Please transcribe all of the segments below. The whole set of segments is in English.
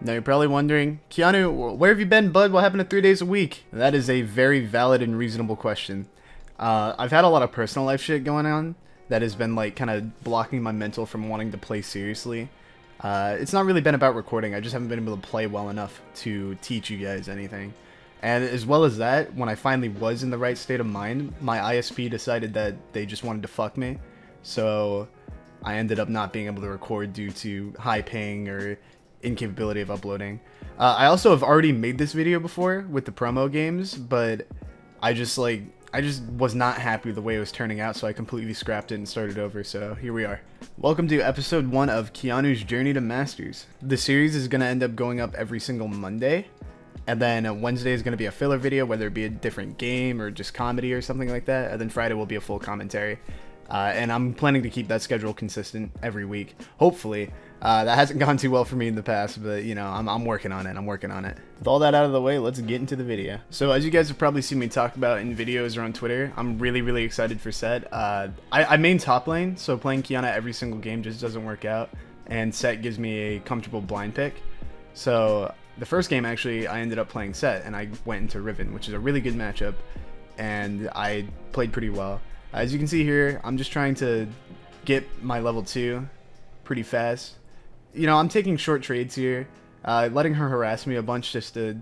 Now you're probably wondering, Qiyanu, where have you been, bud? What happened to 3 days a week? That is a very valid and reasonable question. I've had a lot of personal life shit going on that has been like kind of blocking my mental from wanting to play seriously. It's not really been about recording. I just haven't been able to play well enough to teach you guys anything. And as well as that, when I finally was in the right state of mind, my ISP decided that they just wanted to fuck me. So I ended up not being able to record due to high ping or incapability of uploading. I also have already made this video before with the promo games, but I just was not happy with the way it was turning out, so I completely scrapped it and started over. So here we are. Welcome to episode 1 of Qiyanu's Journey to Masters. The series is going to end up going up every single Monday, and then Wednesday is going to be a filler video, whether it be a different game or just comedy or something like that, and then Friday will be a full commentary. And I'm planning to keep that schedule consistent every week, hopefully. That hasn't gone too well for me in the past, but you know, I'm working on it. With all that out of the way, let's get into the video. So as you guys have probably seen me talk about in videos or on Twitter, I'm really excited for Sett. I main top lane, so playing Qiyana every single game just doesn't work out, and Sett gives me a comfortable blind pick. So the first game, actually, I ended up playing Sett, and I went into Riven, which is a really good matchup, and I played pretty well. As you can see here, I'm just trying to get my level 2 pretty fast. You know, I'm taking short trades here, letting her harass me a bunch just to,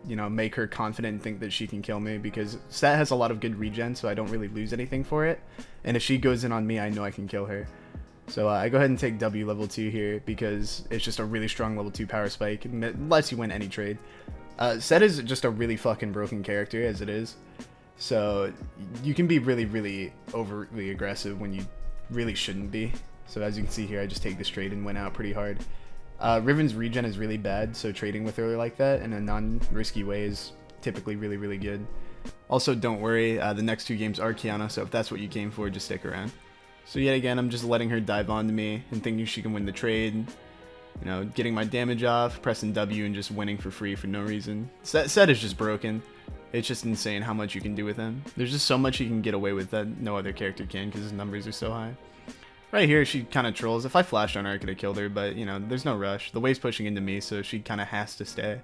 you know, make her confident and think that she can kill me, because Sett has a lot of good regen, so I don't really lose anything for it. And if she goes in on me, I know I can kill her. So I go ahead and take W level 2 here, because it's just a really strong level 2 power spike, and it lets you win any trade. Sett is just a really fucking broken character as it is. So you can be really overtly aggressive when you really shouldn't be. So as you can see here, I just take this trade and went out pretty hard. Riven's regen is really bad, so trading with her like that in a non-risky way is typically really good. Also, don't worry, the next 2 games are Qiyana, so if that's what you came for, just stick around. So yet again, I'm just letting her dive onto me and thinking she can win the trade. You know, getting my damage off, pressing W and just winning for free for no reason. Sett is just broken. It's just insane how much you can do with him. There's just so much he can get away with that no other character can because his numbers are so high. Right here, she kind of trolls. If I flashed on her, I could have killed her, but, you know, there's no rush. The wave's pushing into me, so she kind of has to stay.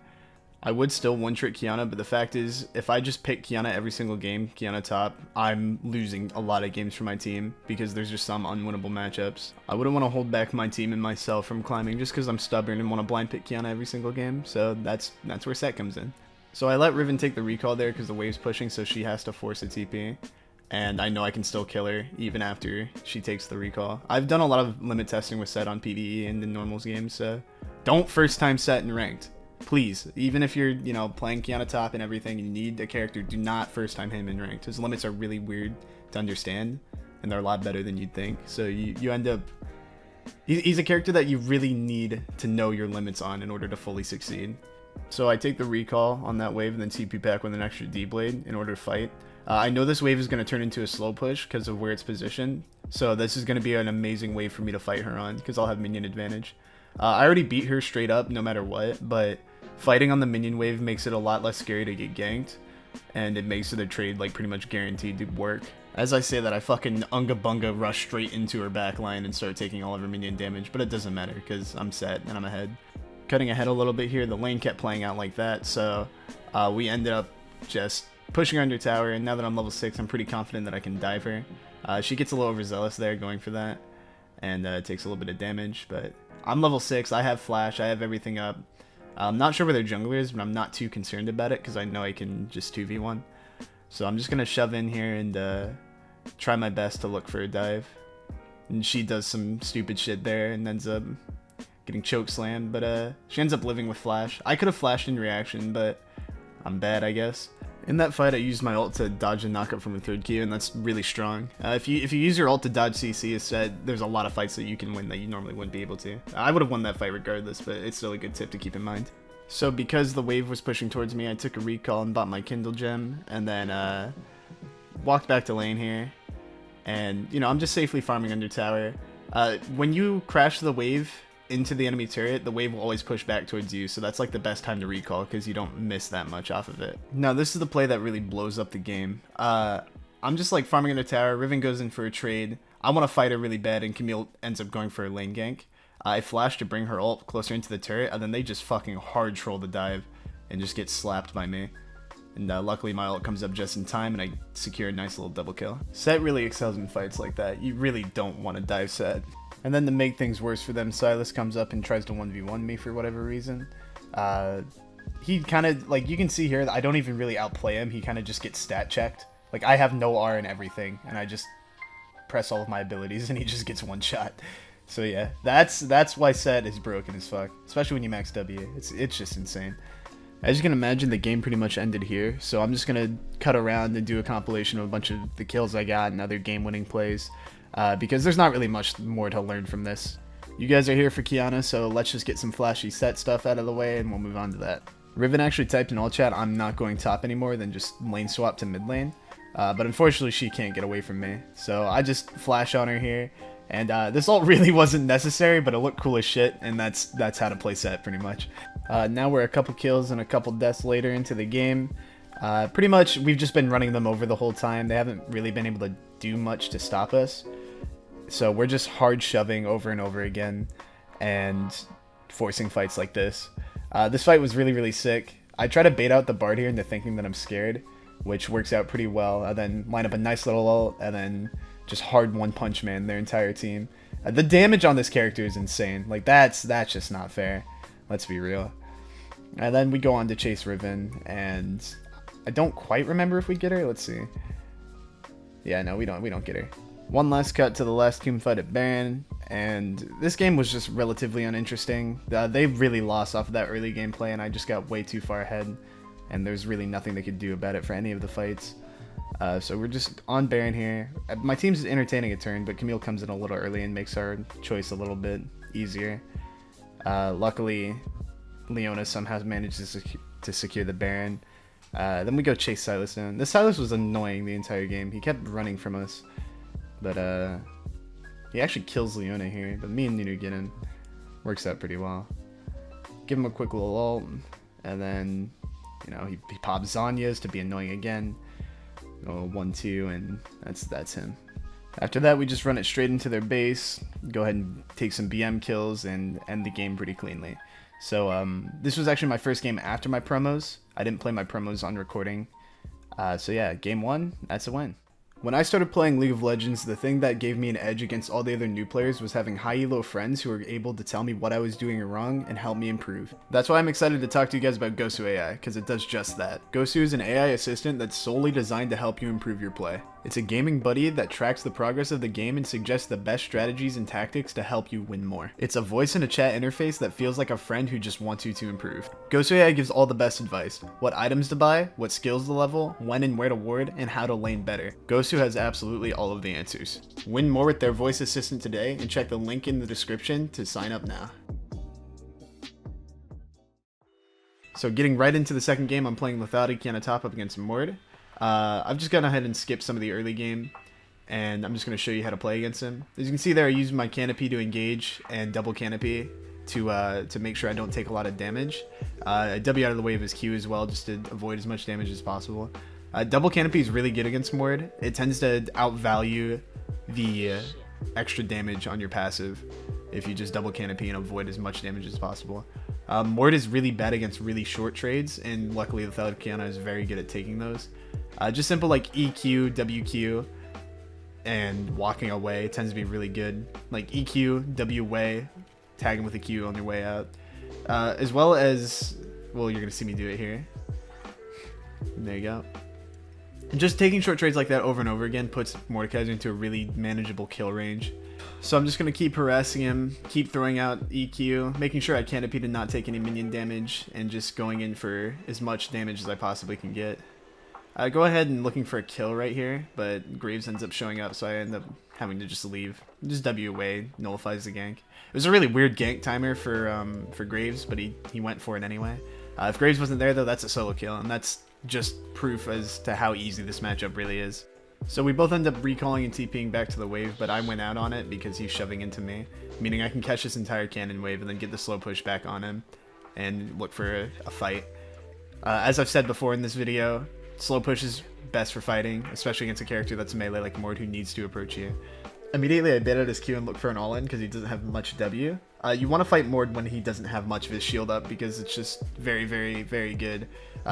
I would still one-trick Qiyana, but the fact is, if I just pick Qiyana every single game, Qiyana top, I'm losing a lot of games for my team because there's just some unwinnable matchups. I wouldn't want to hold back my team and myself from climbing just because I'm stubborn and want to blind pick Qiyana every single game, so that's where Sett comes in. So I let Riven take the recall there because the wave's pushing, so she has to force a TP. And I know I can still kill her even after she takes the recall. I've done a lot of limit testing with Sett on PvE and in normals games, so don't first time Sett in ranked. Please, even if you're, you know, playing Qiyana top and everything, you need a character, do not first time him in ranked. His limits are really weird to understand, and they're a lot better than you'd think. So you end up... He's a character that you really need to know your limits on in order to fully succeed. So I take the recall on that wave and then TP back with an extra D-Blade in order to fight. I know this wave is going to turn into a slow push because of where it's positioned. So this is going to be an amazing wave for me to fight her on because I'll have minion advantage. I already beat her straight up no matter what, but fighting on the minion wave makes it a lot less scary to get ganked. And it makes the trade like pretty much guaranteed to work. As I say that, I fucking Unga Bunga rush straight into her backline and start taking all of her minion damage. But it doesn't matter because I'm Sett and I'm ahead. Cutting ahead a little bit here, the lane kept playing out like that, so we ended up just pushing her under tower, and now that I'm level 6, I'm pretty confident that I can dive her. She gets a little overzealous there going for that, and takes a little bit of damage, but I'm level 6, I have flash, I have everything up. I'm not sure where their jungler is, but I'm not too concerned about it, because I know I can just 2v1. So I'm just going to shove in here and try my best to look for a dive. And she does some stupid shit there, and ends up getting choke slammed, but she ends up living with flash. I could have flashed in reaction, but I'm bad, I guess. In that fight, I used my ult to dodge a knockup from a third Q, and that's really strong. If you use your ult to dodge CC, as said, there's a lot of fights that you can win that you normally wouldn't be able to. I would have won that fight regardless, but it's still a good tip to keep in mind. So because the wave was pushing towards me, I took a recall and bought my Kindle gem, and then walked back to lane here. And, you know, I'm just safely farming under tower. When you crash the wave into the enemy turret, the wave will always push back towards you, so that's like the best time to recall because you don't miss that much off of it. Now this is the play that really blows up the game. I'm just like farming in the tower, Riven goes in for a trade, I want to fight her really bad, and Camille ends up going for a lane gank. I flash to bring her ult closer into the turret, and then they just fucking hard troll the dive and just get slapped by me. And luckily my ult comes up just in time and I secure a nice little double kill. Sett really excels in fights like that. You really don't want to dive Sett. And then to make things worse for them, Silas comes up and tries to 1v1 me for whatever reason. He kind of, like, you can see here that I don't even really outplay him. He kind of just gets stat checked. Like, I have no R and everything, and I just press all of my abilities and he just gets one shot. So yeah, that's why Sett is broken as fuck, especially when you max W. It's just insane. As you can imagine, the game pretty much ended here, so I'm just gonna cut around and do a compilation of a bunch of the kills I got and other game-winning plays, because there's not really much more to learn from this. You guys are here for Qiyana, so let's just get some flashy Sett stuff out of the way and we'll move on to that. Riven actually typed in all chat, I'm not going top anymore than just lane swap to mid lane, but unfortunately she can't get away from me, so I just flash on her here. And this ult really wasn't necessary, but it looked cool as shit, and that's how to play Sett pretty much. Now we're a couple kills and a couple deaths later into the game. Pretty much we've just been running them over the whole time. They haven't really been able to do much to stop us. So we're just hard shoving over and over again and forcing fights like this. This fight was really, really sick. I try to bait out the Bard here into thinking that I'm scared, which works out pretty well. I then line up a nice little ult and then just hard one punch man their entire team. The damage on this character is insane. Like that's just not fair. Let's be real. And then we go on to chase Riven, and I don't quite remember if we get her. Let's see. Yeah, no, we don't get her. One last cut to the last team fight at Baron, and this game was just relatively uninteresting. They really lost off of that early gameplay, and I just got way too far ahead, and there's really nothing they could do about it for any of the fights. So we're just on Baron here. My team's entertaining a turn, but Camille comes in a little early and makes our choice a little bit easier. Luckily, Leona somehow manages to secure the Baron. Then we go chase Silas down. This Silas was annoying the entire game. He kept running from us. But he actually kills Leona here. But me and Nunu get in. Works out pretty well. Give him a quick little ult. And then, you know, he pops Zanya's to be annoying again. 1-2, and that's him. After that, we just run it straight into their base, go ahead and take some BM kills, and end the game pretty cleanly. So this was actually my first game after my promos. I didn't play my promos on recording. So yeah, game 1, that's a win. When I started playing League of Legends, the thing that gave me an edge against all the other new players was having high elo friends who were able to tell me what I was doing wrong and help me improve. That's why I'm excited to talk to you guys about Gosu AI, because it does just that. Gosu is an AI assistant that's solely designed to help you improve your play. It's a gaming buddy that tracks the progress of the game and suggests the best strategies and tactics to help you win more. It's a voice and a chat interface that feels like a friend who just wants you to improve. Gosu AI gives all the best advice: what items to buy, what skills to level, when and where to ward, and how to lane better. Gosu has absolutely all of the answers. Win more with their voice assistant today, and check the link in the description to sign up now. So getting right into the second game, I'm playing Lethality Qiyana top up against Mord. I've just gone ahead and skipped some of the early game, and I'm just going to show you how to play against him. As you can see there, I use my canopy to engage and double canopy to make sure I don't take a lot of damage. I W out of the way of his Q as well, just to avoid as much damage as possible. Double canopy is really good against Mord. It tends to outvalue the extra damage on your passive if you just double canopy and avoid as much damage as possible. Mord is really bad against really short trades, and luckily the Lethality Qiyana is very good at taking those. Just simple like EQ, WQ, and walking away tends to be really good. Like EQ, W way, tagging with a Q on your way out. As well as, well, you're going to see me do it here. There you go. And just taking short trades like that over and over again puts Mordekaiser into a really manageable kill range. So I'm just going to keep harassing him, keep throwing out EQ, making sure I canopy to not take any minion damage, and just going in for as much damage as I possibly can get. I go ahead and looking for a kill right here, but Graves ends up showing up, so I end up having to just leave. Just W away, nullifies the gank. It was a really weird gank timer for Graves, but he went for it anyway. If Graves wasn't there though, that's a solo kill, and that's just proof as to how easy this matchup really is. So we both end up recalling and TPing back to the wave, but I went out on it because he's shoving into me, meaning I can catch this entire cannon wave and then get the slow push back on him and look for a fight. As I've said before in this video, slow push is best for fighting, especially against a character that's melee like Mord who needs to approach you. Immediately I bait out his Q and look for an all-in because he doesn't have much W. You want to fight Mord when he doesn't have much of his shield up because it's just very, very, very good.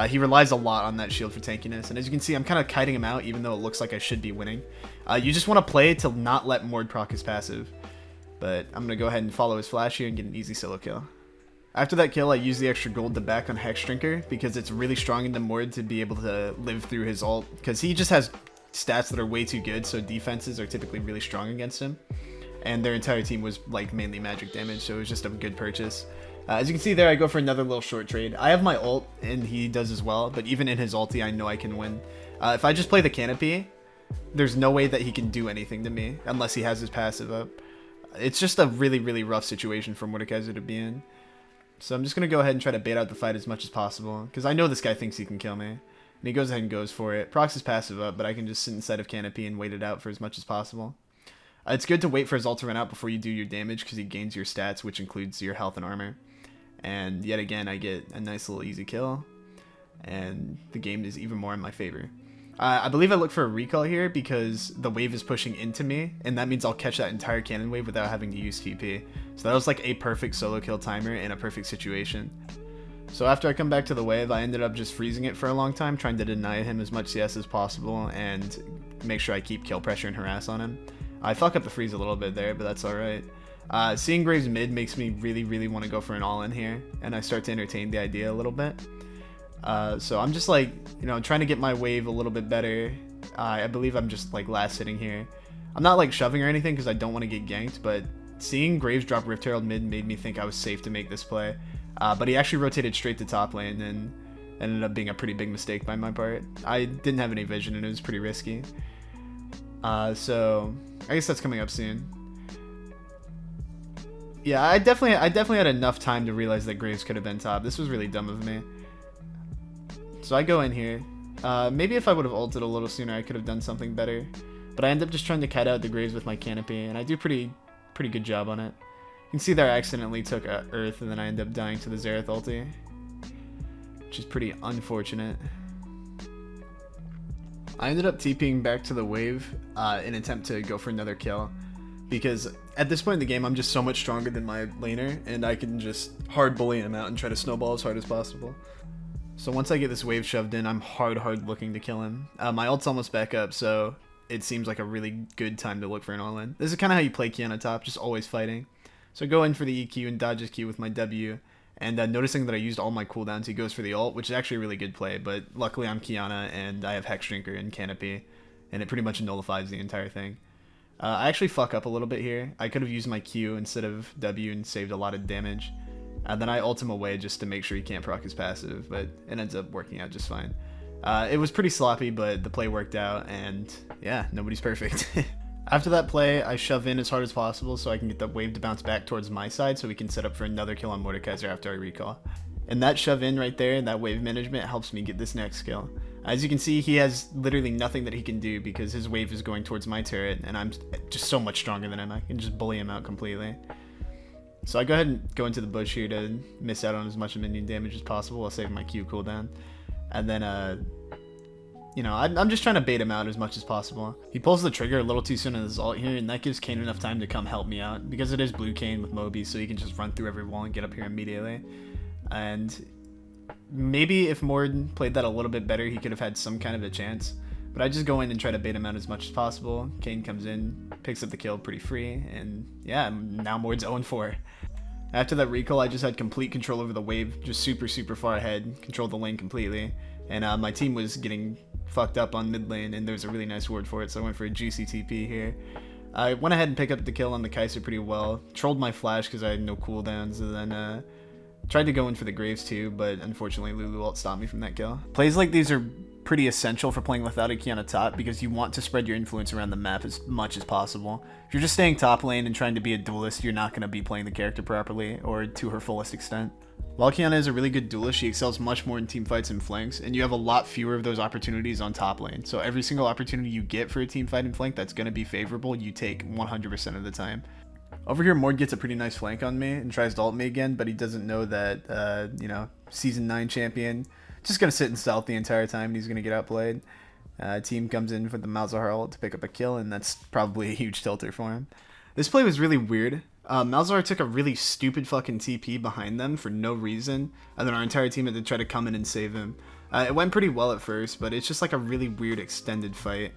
He relies a lot on that shield for tankiness, and as you can see, I'm kind of kiting him out even though it looks like I should be winning. You just want to play to not let Mord proc his passive, but I'm going to go ahead and follow his flash here and get an easy solo kill. After that kill, I use the extra gold to back on Hex Drinker because it's really strong into Mord to be able to live through his ult, because he just has stats that are way too good, so defenses are typically really strong against him. And their entire team was like mainly magic damage, so it was just a good purchase. As you can see there, I go for another little short trade. I have my ult, and he does as well, but even in his ulti, I know I can win. If I just play the canopy, there's no way that he can do anything to me unless he has his passive up. It's just a really, really rough situation for Mordekaiser to be in. So I'm just going to go ahead and try to bait out the fight as much as possible, because I know this guy thinks he can kill me. And he goes ahead and goes for it. Procs his passive up, but I can just sit inside of canopy and wait it out for as much as possible. It's good to wait for his ult to run out before you do your damage, because he gains your stats, which includes your health and armor. And yet again, I get a nice little easy kill, and the game is even more in my favor. I believe I look for a recall here because the wave is pushing into me, and that means I'll catch that entire cannon wave without having to use TP. So that was like a perfect solo kill timer in a perfect situation. So after I come back to the wave, I ended up just freezing it for a long time, trying to deny him as much CS as possible and make sure I keep kill pressure and harass on him. I fuck up the freeze a little bit there, but that's alright. Seeing Graves mid makes me really, really want to go for an all-in here, and I start to entertain the idea a little bit. So I'm just like, you know, trying to get my wave a little bit better. I believe I'm just like last hitting here. I'm not like shoving or anything because I don't want to get ganked, but seeing Graves drop Rift Herald mid made me think I was safe to make this play. But he actually rotated straight to top lane and ended up being a pretty big mistake by my part. I didn't have any vision and it was pretty risky. So I guess that's coming up soon. Yeah, I definitely had enough time to realize that Graves could have been top. This was really dumb of me. So I go in here. Maybe if I would have ulted a little sooner, I could have done something better. But I end up just trying to kite out the Graves with my canopy, and I do pretty good job on it. You can see there I accidentally took Earth, and then I end up dying to the Xerath ulti, which is pretty unfortunate. I ended up TPing back to the wave in an attempt to go for another kill, because at this point in the game, I'm just so much stronger than my laner, and I can just hard bully him out and try to snowball as hard as possible. So once I get this wave shoved in, I'm hard looking to kill him. My ult's almost back up, so it seems like a really good time to look for an all-in. This is kind of how you play Qiyana top, just always fighting. So I go in for the EQ and dodge his Q with my W, and noticing that I used all my cooldowns, he goes for the ult, which is actually a really good play, but luckily I'm Qiyana and I have Hex Drinker and Canopy, and it pretty much nullifies the entire thing. I actually fuck up a little bit here. I could have used my Q instead of W and saved a lot of damage. And then I ult him away just to make sure he can't proc his passive, but it ends up working out just fine. It was pretty sloppy, but the play worked out, and yeah, nobody's perfect. After that play, I shove in as hard as possible so I can get the wave to bounce back towards my side so we can set up for another kill on Mordekaiser after I recall. And that shove in right there, that wave management, helps me get this next kill. As you can see, he has literally nothing that he can do because his wave is going towards my turret, and I'm just so much stronger than him. I can just bully him out completely. So I go ahead and go into the bush here to miss out on as much minion damage as possible while saving my Q cooldown. And then, you know, I'm just trying to bait him out as much as possible. He pulls the trigger a little too soon in his ult here, and that gives Kane enough time to come help me out, because it is blue Kane with Moby, so he can just run through every wall and get up here immediately. And maybe if Mord played that a little bit better, he could have had some kind of a chance. But I just go in and try to bait him out as much as possible. Kane comes in, picks up the kill pretty free, and yeah, now Mord's 0-4. After that recall, I just had complete control over the wave, just super far ahead, controlled the lane completely. And my team was getting fucked up on mid lane, and there's a really nice ward for it, so I went for a juicy TP here. I went ahead and picked up the kill on the Kai'Sa pretty well, trolled my flash because I had no cooldowns, and then tried to go in for the Graves too, but unfortunately Lulu ult stopped me from that kill. Plays like these are pretty essential for playing without a Qiyana top because you want to spread your influence around the map as much as possible. If you're just staying top lane and trying to be a duelist, you're not going to be playing the character properly or to her fullest extent. While Qiyana is a really good duelist, she excels much more in teamfights and flanks, and you have a lot fewer of those opportunities on top lane. So every single opportunity you get for a teamfight and flank that's going to be favorable, you take 100% of the time. Over here, Mord gets a pretty nice flank on me and tries to ult me again, but he doesn't know that, you know, Season 9 champion, just going to sit in stealth the entire time and he's going to get outplayed. Team comes in for the Malzahar ult to pick up a kill, and that's probably a huge tilter for him. This play was really weird. Malzahar took a really stupid fucking TP behind them for no reason, and then our entire team had to try to come in and save him. It went pretty well at first, but it's just like a really weird extended fight.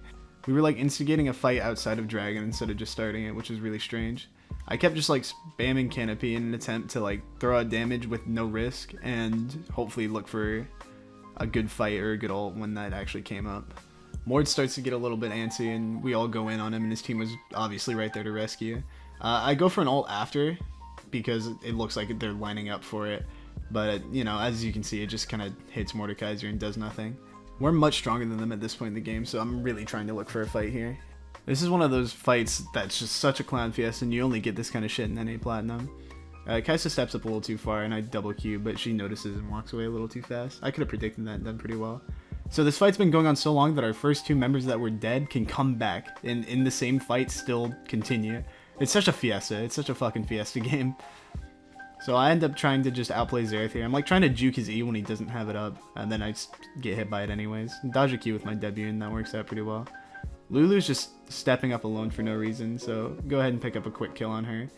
We were like instigating a fight outside of Dragon instead of just starting it, which is really strange. I kept just like spamming Canopy in an attempt to like throw out damage with no risk and hopefully look for a good fight or a good ult when that actually came up. Mord starts to get a little bit antsy and we all go in on him, and his team was obviously right there to rescue. I go for an ult after because it looks like they're lining up for it, but you know, as you can see, it just kind of hits Mordekaiser and does nothing. We're much stronger than them at this point in the game, so I'm really trying to look for a fight here. This is one of those fights that's just such a clown fiesta, and you only get this kind of shit in NA Platinum. Kaisa steps up a little too far, and I double Q, but she notices and walks away a little too fast. I could have predicted that and done pretty well. So this fight's been going on so long that our first two members that were dead can come back, and in the same fight still continue. It's such a fiesta. It's such a fucking fiesta game. So I end up trying to just outplay Xerath here. I'm like trying to juke his E when he doesn't have it up, and then I just get hit by it anyways. Dodge a Q with my W, and that works out pretty well. Lulu's just stepping up alone for no reason, so go ahead and pick up a quick kill on her.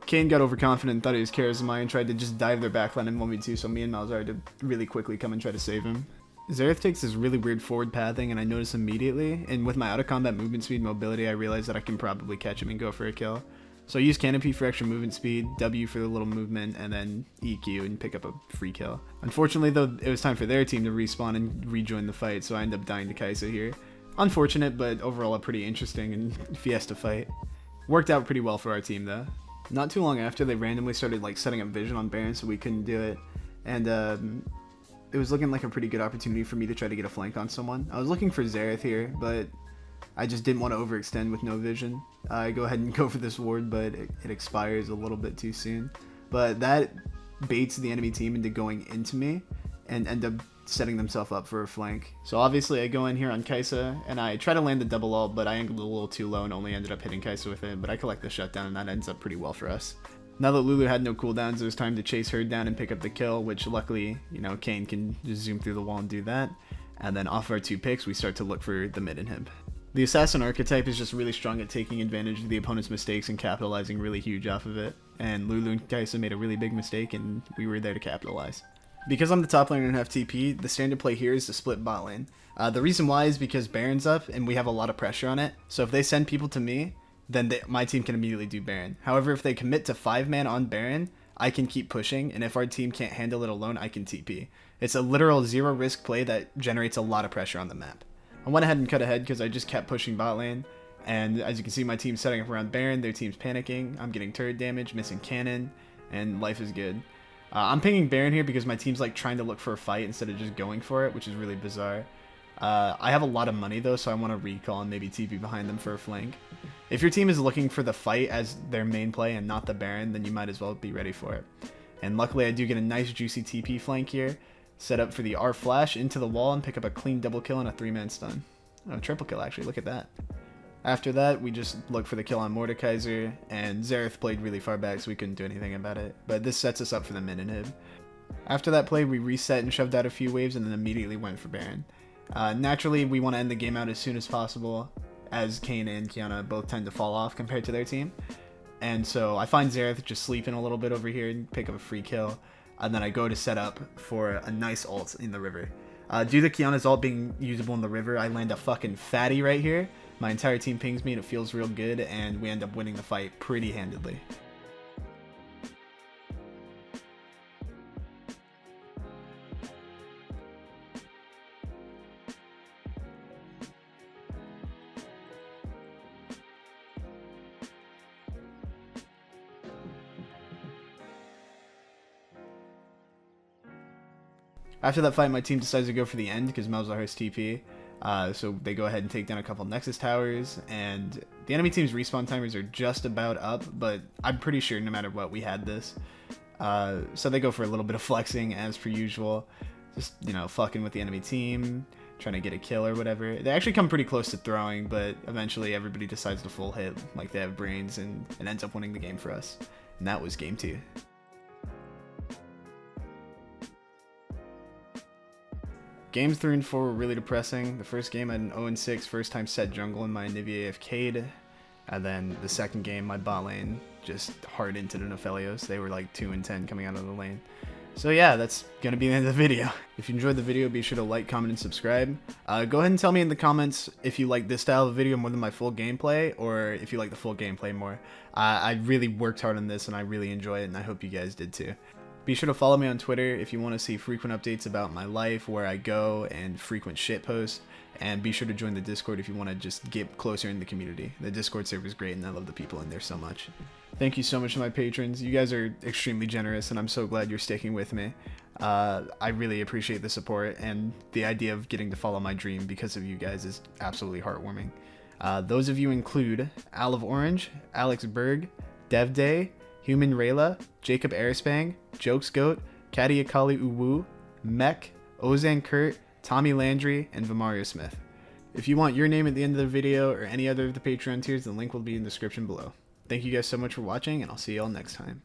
Kane got overconfident and thought he was Charisma and tried to just dive their backline in 1v2, so me and Malzahar had to really quickly come and try to save him. Xerath takes this really weird forward pathing, and I notice immediately, and with my out-of-combat movement speed and mobility, I realize that I can probably catch him and go for a kill. So I use Canopy for extra movement speed, W for the little movement, and then EQ and pick up a free kill. Unfortunately though, it was time for their team to respawn and rejoin the fight, so I end up dying to Kaisa here. Unfortunate, but overall a pretty interesting and fiesta fight. Worked out pretty well for our team though. Not too long after, they randomly started like setting up vision on Baron, so we couldn't do it. And it was looking like a pretty good opportunity for me to try to get a flank on someone. I was looking for Xerath here, but I just didn't want to overextend with no vision. I go ahead and go for this ward, but it expires a little bit too soon. But that baits the enemy team into going into me and end up setting themselves up for a flank. So obviously I go in here on Kaisa, and I try to land the double ult, but I angled a little too low and only ended up hitting Kaisa with it, but I collect the shutdown, and that ends up pretty well for us. Now that Lulu had no cooldowns, it was time to chase her down and pick up the kill, which luckily, you know, Kane can just zoom through the wall and do that. And then off our two picks, we start to look for the mid inhib. The assassin archetype is just really strong at taking advantage of the opponent's mistakes and capitalizing really huge off of it. And Lulu and Kaisa made a really big mistake, and we were there to capitalize. Because I'm the top laner and have TP, the standard play here is to split bot lane. The reason why is because Baron's up, and we have a lot of pressure on it. So if they send people to me, then my team can immediately do Baron. However, if they commit to 5-man on Baron, I can keep pushing, and if our team can't handle it alone, I can TP. It's a literal zero risk play that generates a lot of pressure on the map. I went ahead and cut ahead because I just kept pushing bot lane, and as you can see, my team's setting up around Baron, their team's panicking, I'm getting turret damage, missing cannon, and life is good. I'm pinging Baron here because my team's like trying to look for a fight instead of just going for it, which is really bizarre. I have a lot of money though, so I want to recall and maybe TP behind them for a flank. If your team is looking for the fight as their main play and not the Baron, then you might as well be ready for it. And luckily I do get a nice juicy TP flank here, set up for the R flash into the wall and pick up a clean double kill and a 3-man stun. Oh, triple kill actually, look at that. After that, we just look for the kill on Mordekaiser, and Xerath played really far back so we couldn't do anything about it, but this sets us up for the mid inhib. After that play, we reset and shoved out a few waves and then immediately went for Baron. Naturally, we want to end the game out as soon as possible, as Kane and Qiyana both tend to fall off compared to their team. And so I find Xerath just sleeping a little bit over here and pick up a free kill, and then I go to set up for a nice ult in the river. Due to Qiyana's ult being usable in the river, I land a fucking fatty right here. My entire team pings me and it feels real good, and we end up winning the fight pretty handedly. After that fight, my team decides to go for the end because Malzahar has TP. So they go ahead and take down a couple Nexus towers, and the enemy team's respawn timers are just about up, but I'm pretty sure no matter what, we had this. So they go for a little bit of flexing as per usual, just, you know, fucking with the enemy team, trying to get a kill or whatever. They actually come pretty close to throwing, but eventually everybody decides to full hit like they have brains, and it ends up winning the game for us. And that was game 2. Games 3 and 4 were really depressing. The first game I had an 0-6, first time Sett jungle in my Anivia AFK'd. And then the second game, my bot lane just hard into the Nephelios. They were like 2 and 10 coming out of the lane. So yeah, that's gonna be the end of the video. If you enjoyed the video, be sure to like, comment, and subscribe. Go ahead and tell me in the comments if you like this style of video more than my full gameplay, or if you like the full gameplay more. I really worked hard on this, and I really enjoy it, and I hope you guys did too. Be sure to follow me on Twitter if you want to see frequent updates about my life, where I go, and frequent shit posts. And be sure to join the Discord if you want to just get closer in the community. The Discord server is great, and I love the people in there so much. Thank you so much to my patrons. You guys are extremely generous, and I'm so glad you're sticking with me. I really appreciate the support, and the idea of getting to follow my dream because of you guys is absolutely heartwarming. Those of you include Olive Orange, Alex Berg, Dev Day, Human Rayla, Jacob Airspang, Jokes Goat, Katia Kali Uwu, Mech, Ozan Kurt, Tommy Landry, and Vamario Smith. If you want your name at the end of the video or any other of the Patreon tiers, the link will be in the description below. Thank you guys so much for watching, and I'll see you all next time.